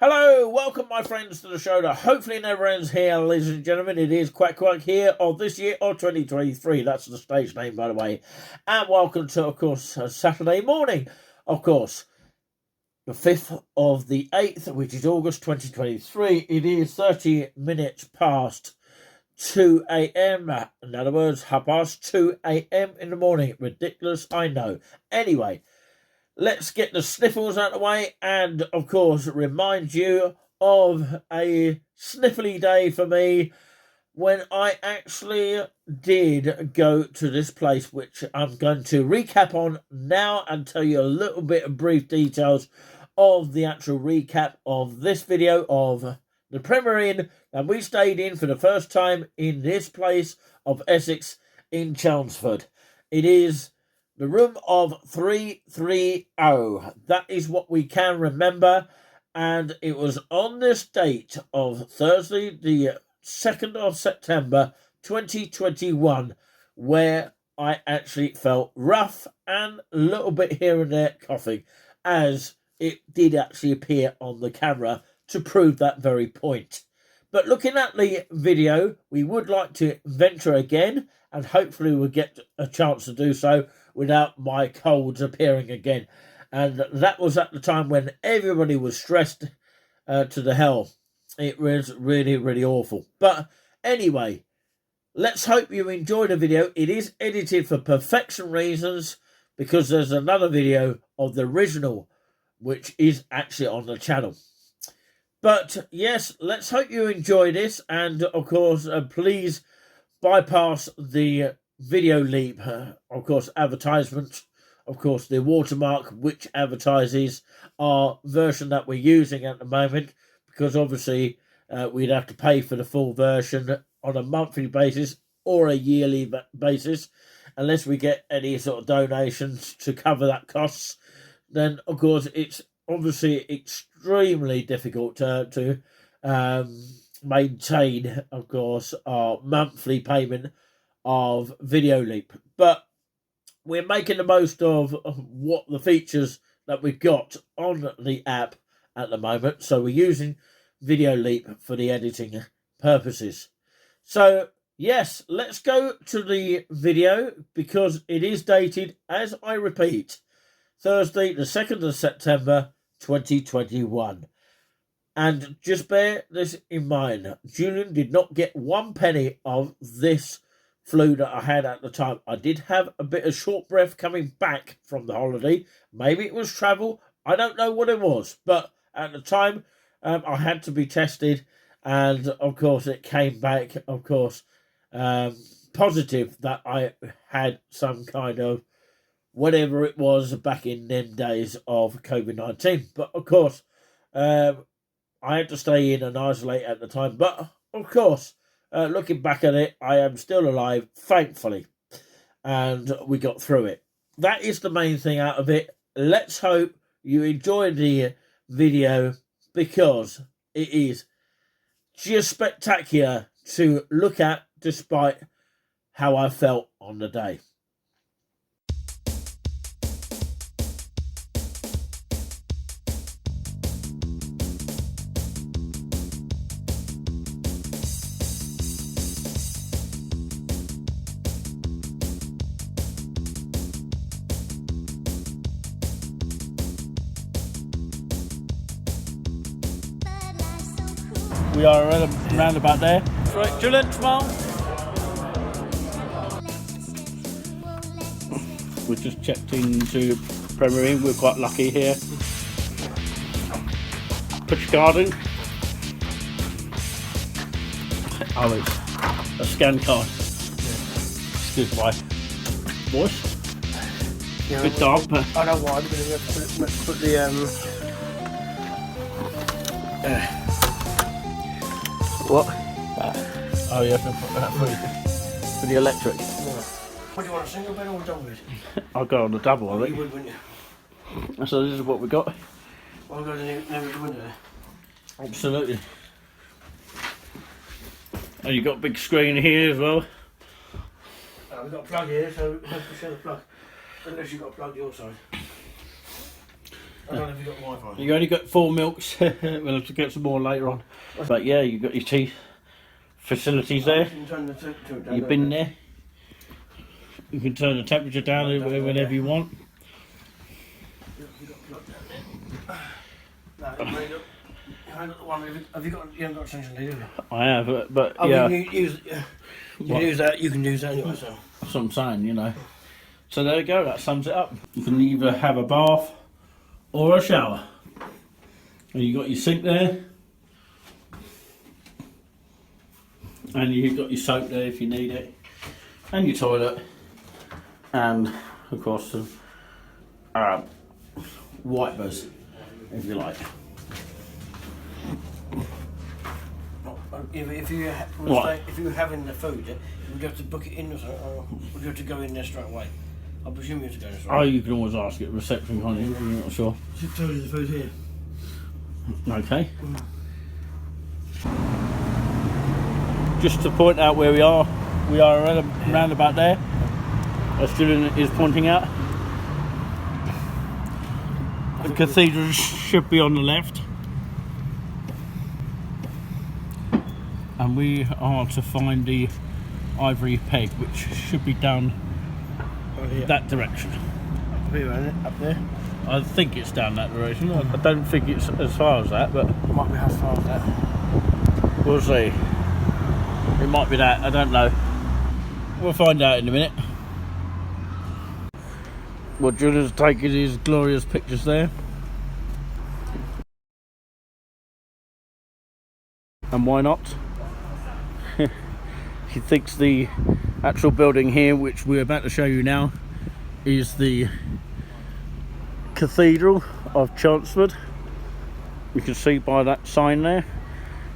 Hello, welcome my friends to the show that hopefully never ends here, ladies and gentlemen. It is Quack here of this year of 2023. That's the stage name, by the way. And welcome to, of course, Saturday morning, of course, the 5th of the 8th, which is August 2023. It is 30 minutes past 2 a.m. In other words, half past 2 a.m. in the morning. Ridiculous, I know. Anyway, let's get the sniffles out of the way and, of course, remind you of a sniffly day for me when I actually did go to this place, which I'm going to recap on now and tell you a little bit of brief details of the actual recap of this video of the Premier Inn that we stayed in for the first time in this place of Essex in Chelmsford. It is the room of 330. That is what we can remember. And it was on this date of Thursday, the 2nd of September, 2021, where I actually felt rough and a little bit here and there coughing, as it did actually appear on the camera to prove that very point. But looking at the video, we would like to venture again, and hopefully we'll get a chance to do so without my colds appearing again. And that was at the time when everybody was stressed to the hell. It was really, really awful. But anyway, let's hope you enjoyed the video. It is edited for perfection reasons because there's another video of the original which is actually on the channel. But yes, let's hope you enjoy this. And of course, please bypass the video leap, of course, advertisement, of course, the watermark, which advertises our version that we're using at the moment, because obviously we'd have to pay for the full version on a monthly basis or a yearly basis, unless we get any sort of donations to cover that costs. Then, of course, it's obviously extremely difficult to maintain, of course, our monthly payment of Video Leap. But we're making the most of what the features that we've got on the app at the moment. So we're using Video Leap for the editing purposes. So yes, let's go to the video because it is dated, as I repeat, Thursday the 2nd of September 2021. And just bear this in mind, Julian did not get 1 penny of this flu that I had at the time. I did have a bit of short breath coming back from the holiday. Maybe it was travel. I don't know what it was. But at the time, I had to be tested. And, of course, it came back, of course, positive that I had some kind of whatever it was back in them days of COVID-19. But, of course, I had to stay in and isolate at the time. But, of course, looking back at it, I am still alive, thankfully. And we got through it. That is the main thing out of it. Let's hope you enjoyed the video because it is just spectacular to look at despite how I felt on the day. We are around about there. Right, Julian, smile. We just checked into Premier Inn. We're quite lucky here. Put your card in. Oh, it's a scan card. Yeah. Excuse my voice. Yeah, good dog, but I don't want to put the what? Oh yeah, I can put that for the electric. Yeah. What do you want, a single bed or a double bed? I'll go on the double, I think. You would, wouldn't you? So this is what we got. I'll go to the window. Absolutely. Oh, you got a big screen here as well. We've got a plug here, so let's share the plug. Unless you've got a plug your side. I don't know if you've got Wi-Fi. You only got 4 milks. We'll have to get some more later on. But yeah, you've got your tea facilities there. You can turn the temperature down. You've been there. You can turn the temperature down whenever you want. You've got plug down there. No, you haven't got the one. Have you haven't got extension lead, have you? I have, but Oh, yeah. you can use that. You can use that anyway. So. That's what I'm saying, you know. So there you go, that sums it up. You can either have a bath or a shower. And you've got your sink there. And you've got your soap there if you need it. And your toilet. And, of course, some wipers, if you like. If you were having the food, would you have to book it in or something, or would you have to go in there straight away? I presume you have to go in straight Oh, away. you can always ask at reception, can't you? I'm not sure. Should tell you the food here. Okay. Just to point out where we are around about there, as Julian is pointing out. The cathedral should be on the left. And we are to find the ivory peg, which should be down that direction. Up here, isn't it? Up there? I think it's down that direction. I don't think it's as far as that, but It might be as far as that. we'll see. It might be that, I don't know. We'll find out in a minute. Well, Julian's taking his glorious pictures there. And why not? He thinks the actual building here, which we're about to show you now, is the Cathedral of Chelmsford. You can see by that sign there.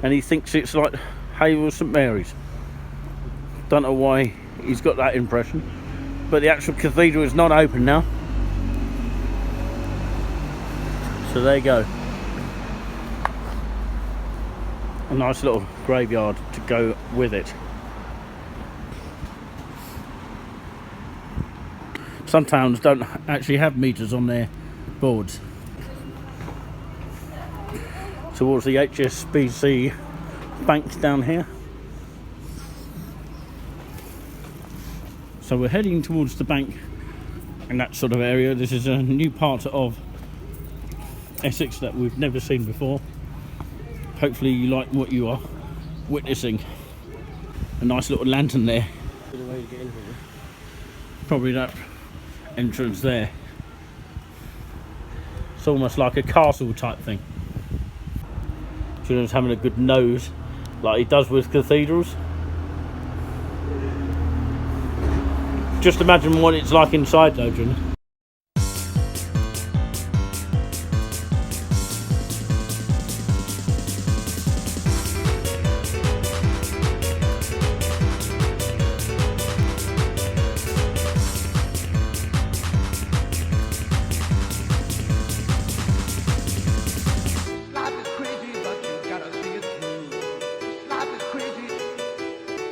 And he thinks it's like Havel St Mary's. Don't know why he's got that impression. But the actual cathedral is not open now. So there you go. A nice little graveyard to go with it. Some towns don't actually have meters on their boards. Towards the HSBC bank down here. So we're heading towards the bank in that sort of area. This is a new part of Essex that we've never seen before. Hopefully you like what you are witnessing. A nice little lantern there. Probably that entrance there. It's almost like a castle type thing. Julian's having a good nose like he does with cathedrals. Just imagine what it's like inside though, Julian.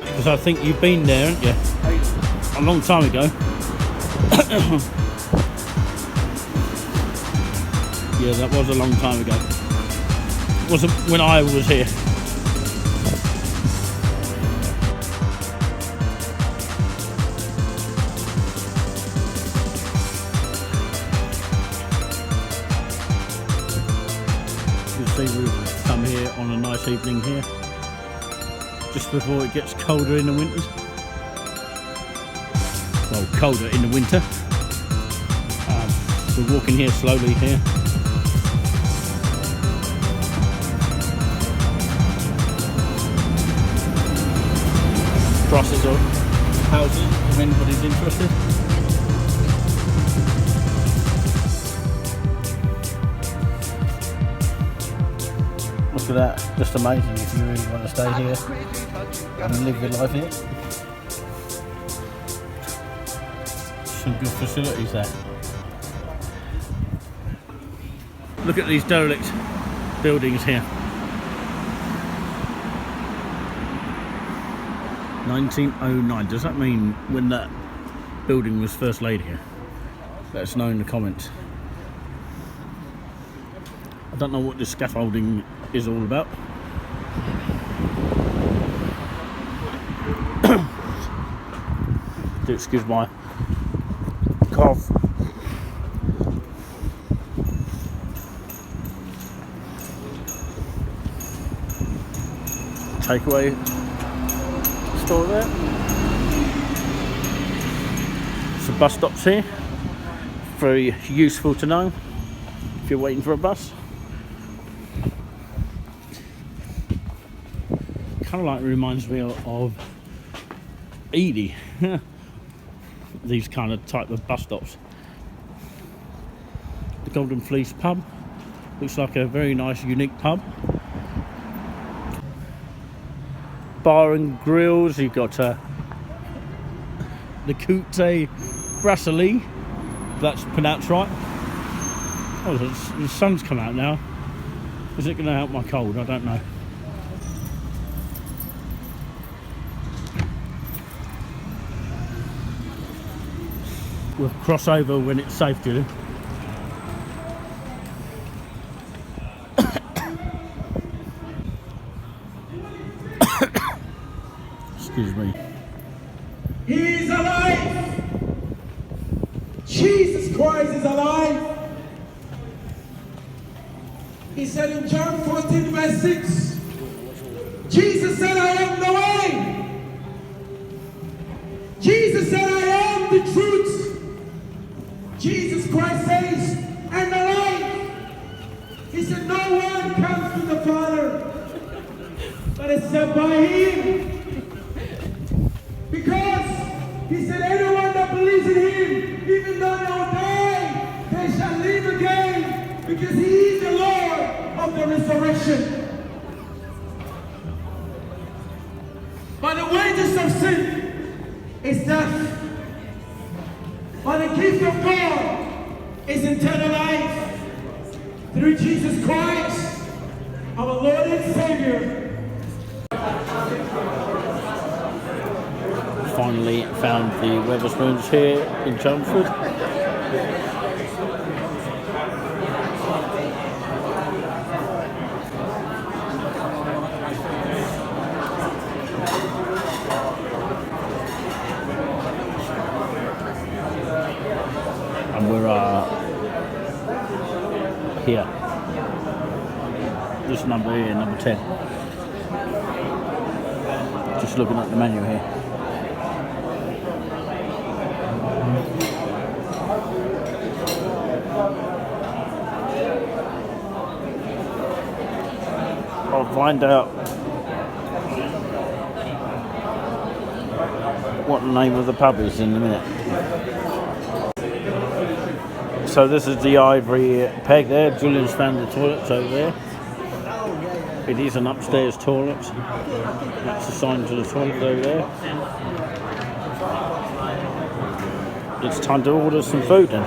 Because I think you've been there, haven't you? A long time ago. Yeah, that was a long time ago. It wasn't when I was here. You see we've come here on a nice evening here. Just before it gets colder in the winters. Well, colder in the winter. We're walking here slowly here. Prices of houses, if anybody's interested. Look at that, just amazing if you really want to stay here and live your life here. Some good facilities there. Look at these derelict buildings here. 1909. Does that mean when that building was first laid here? Let us know in the comments. don't know what this scaffolding is all about. Do excuse my cough. Takeaway store there. Some bus stops here. Very useful to know if you're waiting for a bus. Kind of like reminds me of Ely. These kind of type of bus stops. The Golden Fleece pub looks like a very nice, unique pub. Bar and grills. You've got the Coute Brasserie. That's pronounced right. Oh, the sun's come out now. Is it going to help my cold? I don't know. We'll cross over when it's safe, Julie. Excuse me. He is alive! Jesus Christ is alive! He said in John 14 verse 6, Jesus said, I am the way. Jesus said, I am the truth. Jesus Christ says, and the life. He said, no one comes to the Father, but except by Him. Because He said, anyone that believes in Him, even though they will die, they shall live again, because He is the Lord of the resurrection. But the wages of sin is death. But the gift of God is eternal life through Jesus Christ, our Lord and Savior. Finally found the Wetherspoons here in Chelmsford. And we're here. This number here, number 10. Just looking at the menu here. I'll find out what the name of the pub is in a minute. So this is the ivory peg there. Julian's found the toilets over there. It is an upstairs toilet. That's the sign to the toilet over there. It's time to order some food then.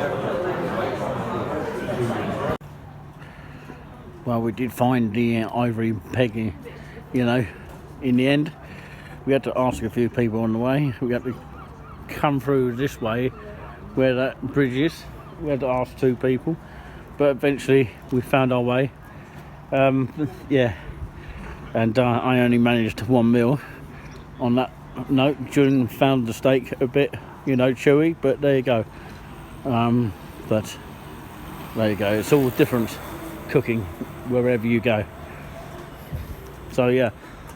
Well, we did find the ivory peg, you know, in the end. We had to ask a few people on the way. We had to come through this way where that bridge is. We had to ask 2 people, but eventually we found our way. Yeah, and I only managed 1 meal. On that note, Julian found the steak a bit, you know, chewy, but there you go. But there you go. It's all different cooking wherever you go. So yeah,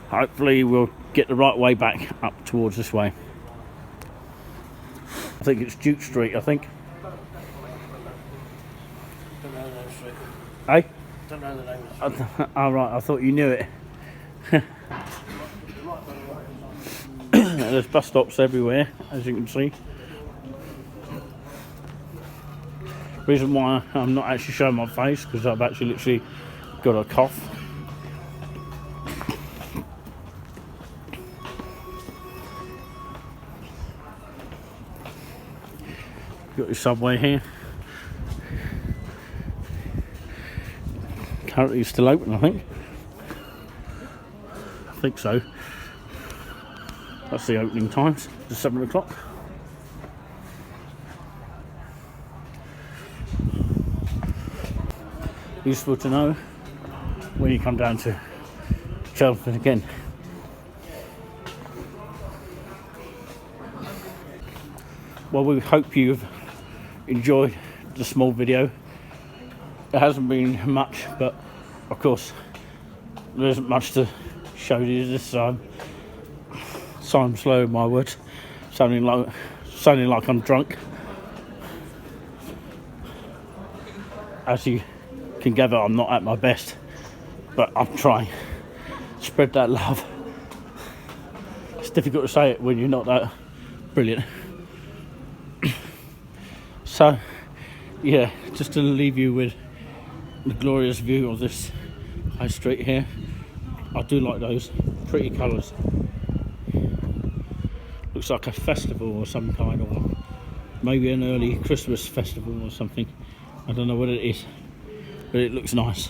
hopefully we'll get the right way back up towards this way. I think it's Duke Street, I think. Don't know the name of the street. Hey? Don't know the name of the street. Oh right, I thought you knew it. There's bus stops everywhere, as you can see. Reason why I'm not actually showing my face, because I've actually literally got a cough. Got your subway here. Currently still open, I think. I think so. That's the opening times. It's 7 o'clock. useful to know when you come down to Chelmsford again. Well, we hope you've enjoyed the small video. It hasn't been much, but of course there isn't much to show you this time. So I'm slow in my words, sounding like I'm drunk. As you can gather, I'm not at my best, but I'm trying to spread that love. It's difficult to say it when you're not that brilliant. So, yeah, just to leave you with the glorious view of this high street here. I do like those pretty colours. Looks like a festival or some kind, or maybe an early Christmas festival or something. I don't know what it is, but it looks nice.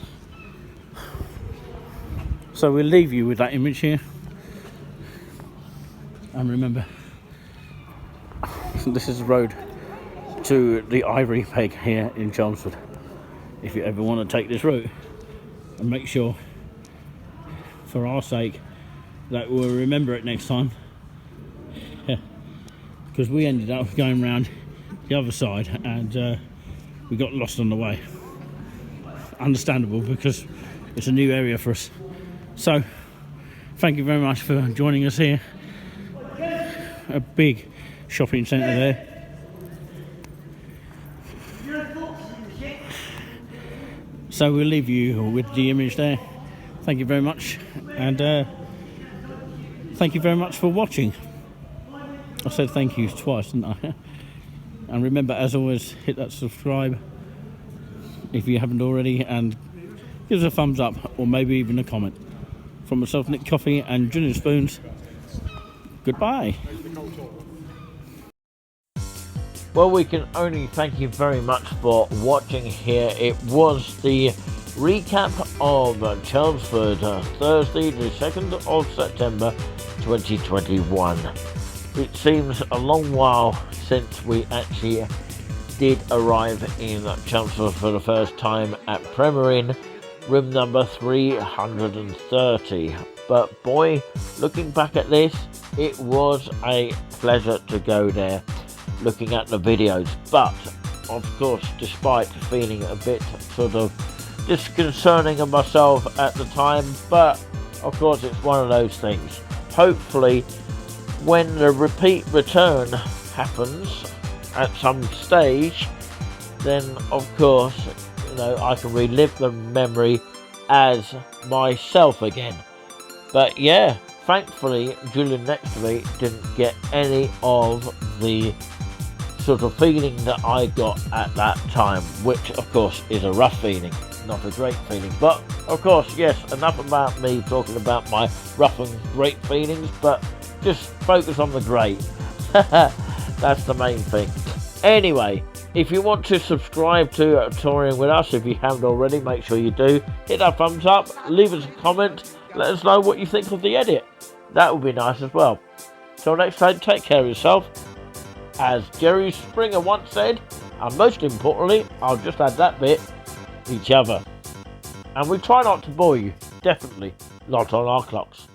So we'll leave you with that image here. And remember, this is the road to the Ivory Peg here in Chelmsford. If you ever want to take this route, and make sure, for our sake, that we'll remember it next time. Because we ended up going round the other side and we got lost on the way. Understandable, because it's a new area for us. So, thank you very much for joining us here. A big shopping centre there. So we'll leave you with the image there. Thank you very much, and thank you very much for watching. I said thank you twice, didn't I? And remember, as always, hit that subscribe if you haven't already, and give us a thumbs up, or maybe even a comment. From myself, Nick Coffee, and Julian Spoons, goodbye. Well, we can only thank you very much for watching here. It was the recap of Chelmsford, Thursday the 2nd of September 2021. It seems a long while since we actually did arrive in Chelmsford for the first time at Premier Inn, room number 330. But boy, looking back at this, it was a pleasure to go there, looking at the videos. But of course, despite feeling a bit sort of disconcerting of myself at the time, but of course it's one of those things. Hopefully when the repeat return happens at some stage, then of course, you know, I can relive the memory as myself again. But yeah, thankfully Julian next to me didn't get any of the sort of feeling that I got at that time, which of course is a rough feeling, not a great feeling. But of course, yes, enough about me talking about my rough and great feelings, but just focus on the great. That's the main thing. Anyway, if you want to subscribe to Touring With Us, if you haven't already, make sure you do. Hit that thumbs up, leave us a comment, let us know what you think of the edit. That would be nice as well. Till next time, take care of yourself. As Jerry Springer once said, and most importantly, I'll just add that bit, each other. And we try not to bore you, definitely not on our clocks.